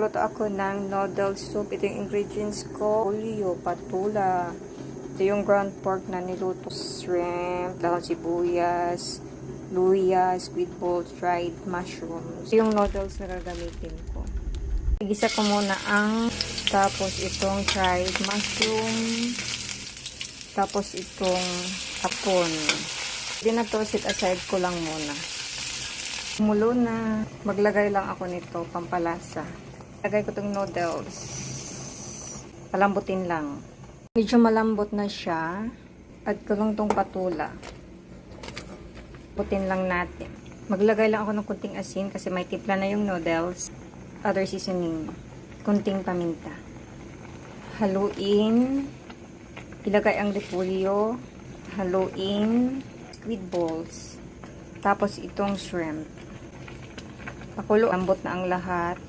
Luto ako ng noodle soup. Ito yung ingredients ko. Olio, patula. Ito yung ground pork na niluto. Shrimp, dahon sibuyas, luya, squid balls, dried mushrooms. Ito yung noodles na gagamitin ko. Igisa ko muna tapos itong dried mushroom. Tapos itong hapon. Hindi na to, set aside ko lang muna. Kumulo na. Maglagay lang ako nito, pampalasa. Lagay ko itong noodles. Palambutin lang. Medyo malambot na siya. Add ko lang itong patula. Putin lang natin. Maglagay lang ako ng kunting asin kasi may timpla na yung noodles. Other seasoning. Kunting paminta. Haluin. Ilagay ang repolyo. Haluin. Squid balls. Tapos itong shrimp. Pakulo, lambot na ang lahat.